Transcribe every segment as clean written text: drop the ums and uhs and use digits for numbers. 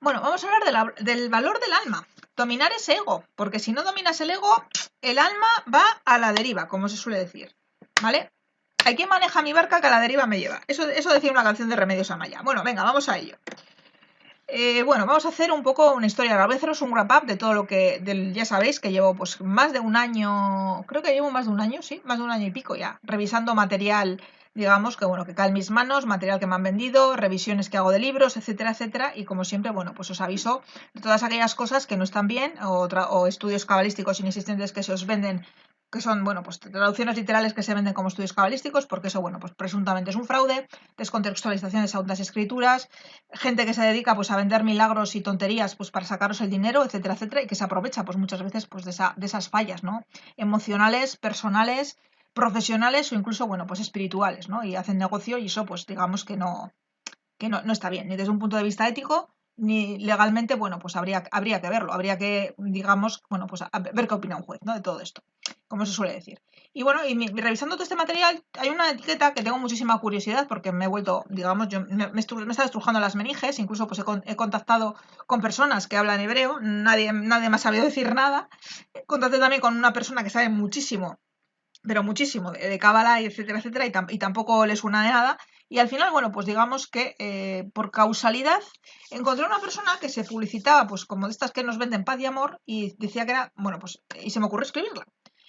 Bueno, vamos a hablar del valor del alma. Dominar ese ego, porque si no dominas el ego, el alma va a la deriva, como se suele decir. ¿Vale? Hay quien maneja mi barca que a la deriva me lleva. Eso decía una canción de Remedios Amaya. Bueno, venga, vamos a ello. Bueno, vamos a hacer un poco una historia. Voy a haceros un wrap up de todo lo que. Ya sabéis que llevo pues más de un año. Creo que llevo más de un año, sí, más de un año y pico ya. Revisando material, digamos, que bueno, que cae en mis manos, material que me han vendido, revisiones que hago de libros, etcétera, etcétera. Y como siempre, bueno, pues os aviso de todas aquellas cosas que no están bien, o estudios cabalísticos inexistentes que se os venden, que son, bueno, pues traducciones literales que se venden como estudios cabalísticos, porque eso, bueno, pues presuntamente es un fraude, descontextualización de segundas escrituras, gente que se dedica pues a vender milagros y tonterías pues para sacaros el dinero, etcétera, etcétera, y que se aprovecha pues muchas veces pues de esas fallas, ¿no? Emocionales, personales, profesionales o incluso, bueno, pues espirituales, ¿no? Y hacen negocio y eso pues digamos que no está bien, ni desde un punto de vista ético, ni legalmente, bueno, pues habría que verlo, habría que, digamos, bueno, pues ver qué opina un juez, ¿no? De todo esto, como se suele decir. Y bueno, revisando todo este material, hay una etiqueta que tengo muchísima curiosidad porque me he vuelto, digamos, yo me estaba estrujando las meninges, incluso pues he contactado con personas que hablan hebreo, nadie me ha sabido decir nada. Contacté también con una persona que sabe muchísimo, pero muchísimo, de cábala, etcétera, etcétera, y tampoco le suena de nada. Y al final, bueno, pues digamos que por causalidad encontré una persona que se publicitaba, pues como de estas que nos venden paz y amor, y decía que era, bueno, pues, y se me ocurrió escribirla.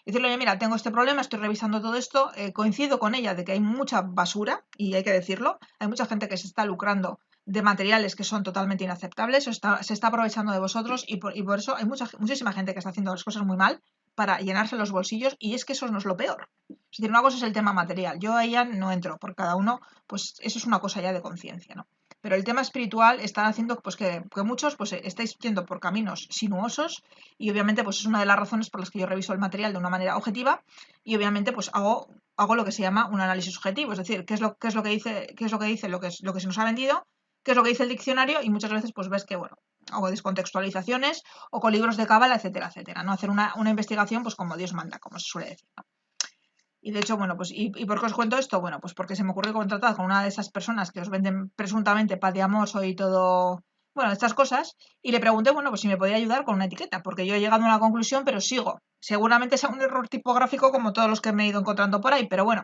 Y decirle, oye, mira, tengo este problema, estoy revisando todo esto, coincido con ella de que hay mucha basura, y hay que decirlo, hay mucha gente que se está lucrando de materiales que son totalmente inaceptables, se está aprovechando de vosotros y por eso hay muchísima gente que está haciendo las cosas muy mal para llenarse los bolsillos y es que eso no es lo peor. Es decir, una cosa es el tema material, yo ahí ya no entro, por cada uno, pues eso es una cosa ya de conciencia, ¿no? Pero el tema espiritual está haciendo pues que muchos pues estáis yendo por caminos sinuosos y obviamente pues es una de las razones por las que yo reviso el material de una manera objetiva y obviamente pues hago lo que se llama un análisis subjetivo, es decir, qué es lo que dice, lo que se nos ha vendido, qué es lo que dice el diccionario y muchas veces pues ves que bueno, hago descontextualizaciones o con libros de cábala, etcétera, etcétera, ¿no? Hacer una investigación pues como Dios manda, como se suele decir, ¿no? Y de hecho, bueno, pues, ¿y por qué os cuento esto? Bueno, pues porque se me ocurrió contratar con una de esas personas que os venden presuntamente paz de amoso y todo, bueno, estas cosas, y le pregunté, bueno, pues si me podía ayudar con una etiqueta, porque yo he llegado a una conclusión, pero sigo. Seguramente sea un error tipográfico como todos los que me he ido encontrando por ahí, pero bueno,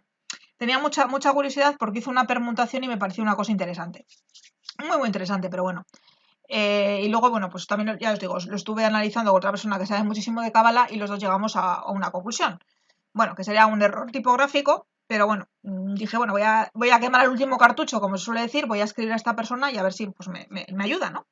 tenía mucha curiosidad porque hice una permutación y me pareció una cosa interesante. Muy, muy interesante, pero bueno. Y luego, bueno, pues también ya os digo, lo estuve analizando con otra persona que sabe muchísimo de cábala y los dos llegamos a una conclusión. Bueno, que sería un error tipográfico, pero bueno, dije, bueno, voy a quemar el último cartucho, como se suele decir, voy a escribir a esta persona y a ver si pues, me ayuda, ¿no?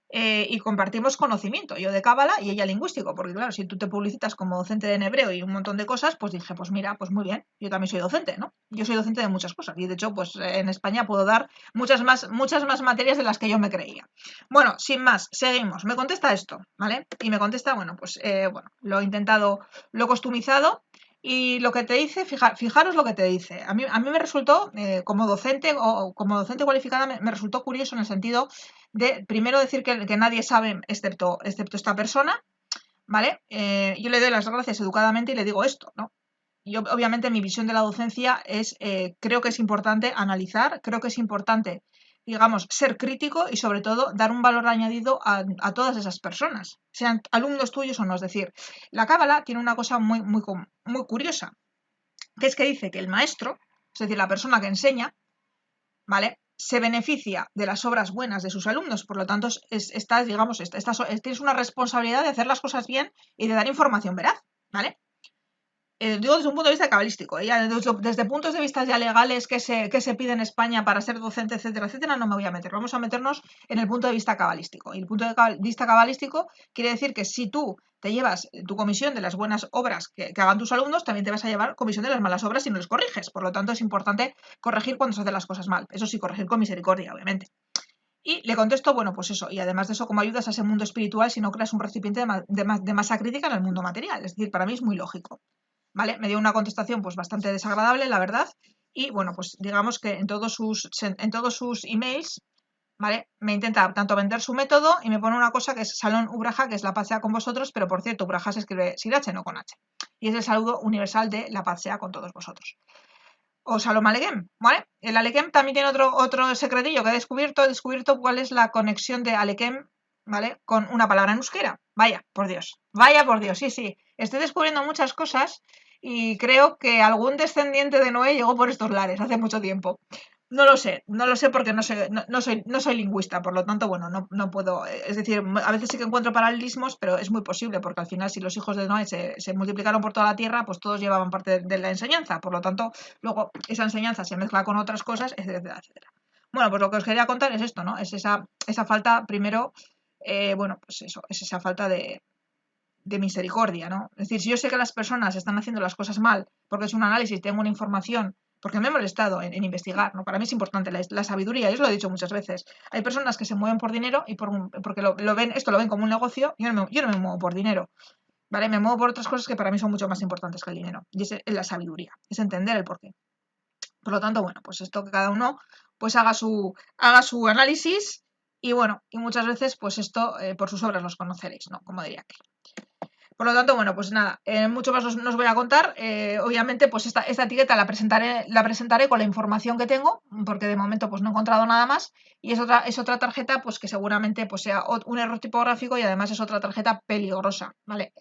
Y compartimos conocimiento, yo de cábala y ella lingüístico, porque claro, si tú te publicitas como docente en hebreo y un montón de cosas, pues dije, pues mira, pues muy bien, yo también soy docente, ¿no? Yo soy docente de muchas cosas y de hecho, pues en España puedo dar muchas más materias de las que yo me creía. Bueno, sin más, seguimos. Me contesta esto, ¿vale? Y me contesta, bueno, pues bueno, lo he intentado, lo he costumizado y lo que te dice, fijaros lo que te dice. A mí me resultó, como docente o como docente cualificada, me resultó curioso en el sentido de, primero, decir que nadie sabe excepto esta persona, ¿vale? Yo le doy las gracias educadamente y le digo esto, ¿no? Yo, obviamente, mi visión de la docencia es, creo que es importante analizar, creo que es importante, digamos, ser crítico y sobre todo dar un valor añadido a todas esas personas, sean alumnos tuyos o no. Es decir, la cábala tiene una cosa muy curiosa, que es que dice que el maestro, es decir, la persona que enseña, ¿vale? Se beneficia de las obras buenas de sus alumnos, por lo tanto, digamos, tienes una responsabilidad de hacer las cosas bien y de dar información veraz, ¿vale? Digo desde un punto de vista cabalístico, ya desde puntos de vista ya legales que se pide en España para ser docente, etcétera, etcétera, no me voy a meter. Vamos a meternos en el punto de vista cabalístico. Y el punto de vista cabalístico quiere decir que si tú te llevas tu comisión de las buenas obras que hagan tus alumnos, también te vas a llevar comisión de las malas obras si no les corriges. Por lo tanto, es importante corregir cuando se hacen las cosas mal. Eso sí, corregir con misericordia, obviamente. Y le contesto, bueno, pues eso, y además de eso, ¿cómo ayudas a ese mundo espiritual si no creas un recipiente de masa crítica en el mundo material? Es decir, para mí es muy lógico. ¿Vale? Me dio una contestación pues bastante desagradable, la verdad, y bueno, pues digamos que en todos sus emails, ¿vale? Me intenta tanto vender su método y me pone una cosa que es Salón Ubraja, que es la paz sea con vosotros, pero por cierto, Ubraja se escribe sin H, no con H. Y es el saludo universal de la paz sea con todos vosotros. o Salom Aleichem, ¿vale? El Aleichem también tiene otro secretillo que he descubierto cuál es la conexión de Aleichem, ¿vale? Con una palabra en euskera. Vaya, por Dios, sí. Estoy descubriendo muchas cosas y creo que algún descendiente de Noé llegó por estos lares hace mucho tiempo. No lo sé porque no soy lingüista, por lo tanto, bueno, no puedo, es decir, a veces sí que encuentro paralelismos, pero es muy posible, porque al final si los hijos de Noé se multiplicaron por toda la tierra, pues todos llevaban parte de la enseñanza, por lo tanto, luego esa enseñanza se mezcla con otras cosas, etcétera, etcétera. Bueno, pues lo que os quería contar es esto, ¿no? Es esa falta, primero, bueno, pues eso, es esa falta de misericordia, ¿no? Es decir, si yo sé que las personas están haciendo las cosas mal, porque es un análisis, tengo una información, porque me he molestado en investigar, ¿no? Para mí es importante la sabiduría, y os lo he dicho muchas veces. Hay personas que se mueven por dinero y porque lo ven, esto lo ven como un negocio, yo no me muevo por dinero, ¿vale? Me muevo por otras cosas que para mí son mucho más importantes que el dinero, y es la sabiduría, es entender el porqué. Por lo tanto, bueno, pues esto que cada uno pues haga su análisis y bueno, y muchas veces pues esto por sus obras los conoceréis, ¿no? Como diría aquel. Por lo tanto, bueno, pues nada, mucho más os voy a contar. Obviamente, pues esta etiqueta la presentaré con la información que tengo, porque de momento pues no he encontrado nada más. Y es otra tarjeta, pues que seguramente pues sea un error tipográfico y además es otra tarjeta peligrosa, ¿vale?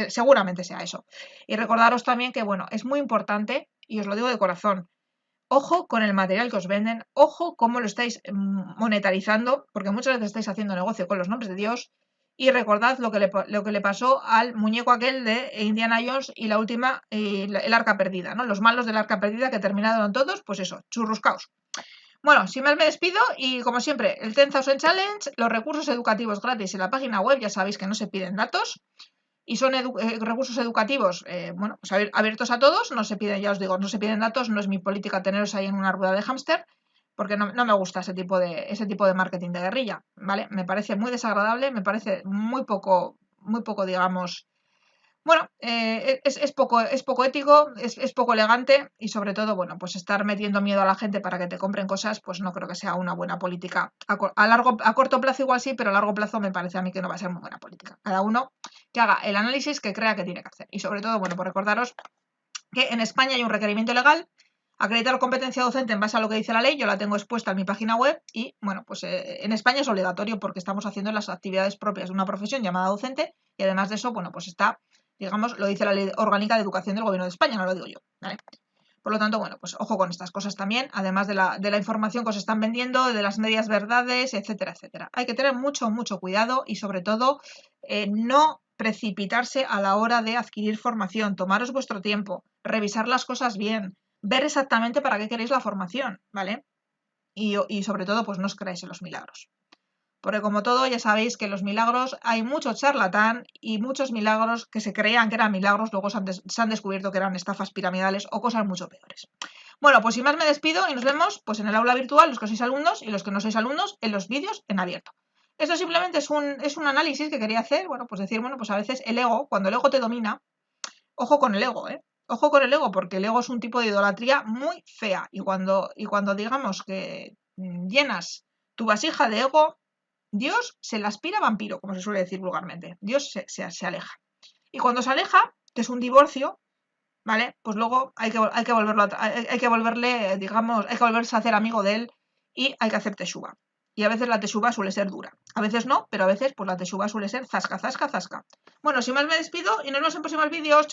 Seguramente sea eso. Y recordaros también que, bueno, es muy importante, y os lo digo de corazón, ojo con el material que os venden, ojo cómo lo estáis monetarizando, porque muchas veces estáis haciendo negocio con los nombres de Dios. Y recordad lo que le pasó al muñeco aquel de Indiana Jones y la última, el arca perdida, ¿no? Los malos del arca perdida que terminaron todos, pues eso, churruscaos. Bueno, sin más me despido y como siempre, el 10,000 Challenge, los recursos educativos gratis en la página web, ya sabéis que no se piden datos y son recursos educativos, bueno, pues abiertos a todos, no se piden, ya os digo, no se piden datos, no es mi política teneros ahí en una rueda de hámster, porque no me gusta ese tipo de marketing de guerrilla, ¿vale? Me parece muy desagradable, me parece muy poco, digamos, bueno, es poco ético, es poco elegante y sobre todo, bueno, pues estar metiendo miedo a la gente para que te compren cosas, pues no creo que sea una buena política. A corto plazo igual sí, pero a largo plazo me parece a mí que no va a ser muy buena política. Cada uno que haga el análisis que crea que tiene que hacer. Y sobre todo, bueno, pues recordaros que en España hay un requerimiento legal, acreditar competencia docente en base a lo que dice la ley, yo la tengo expuesta en mi página web y, bueno, pues en España es obligatorio porque estamos haciendo las actividades propias de una profesión llamada docente y además de eso, bueno, pues está, digamos, lo dice la Ley Orgánica de Educación del Gobierno de España, no lo digo yo, ¿vale? Por lo tanto, bueno, pues ojo con estas cosas también, además de la información que os están vendiendo, de las medias verdades, etcétera, etcétera. Hay que tener mucho cuidado y sobre todo no precipitarse a la hora de adquirir formación, tomaros vuestro tiempo, revisar las cosas bien, ver exactamente para qué queréis la formación, ¿vale? Y sobre todo, pues no os creáis en los milagros. Porque como todo, ya sabéis que los milagros, hay mucho charlatán y muchos milagros que se creían que eran milagros, luego se han descubierto que eran estafas piramidales o cosas mucho peores. Bueno, pues sin más me despido y nos vemos pues en el aula virtual, los que sois alumnos y los que no sois alumnos, en los vídeos en abierto. Esto simplemente es un análisis que quería hacer, bueno, pues decir, bueno, pues a veces el ego, cuando el ego te domina, ojo con el ego, ¿eh? Ojo con el ego, porque el ego es un tipo de idolatría muy fea. Y cuando digamos que llenas tu vasija de ego, Dios se la aspira vampiro, como se suele decir vulgarmente. Dios se aleja. Y cuando se aleja, que es un divorcio, ¿vale? Pues luego hay que volverle, digamos, hay que volverse a hacer amigo de él y hay que hacer teshuva. Y a veces la teshuva suele ser dura. A veces no, pero a veces pues la teshuva suele ser zasca, zasca, zasca. Bueno, sin más me despido y nos vemos en próximos vídeos. Chao.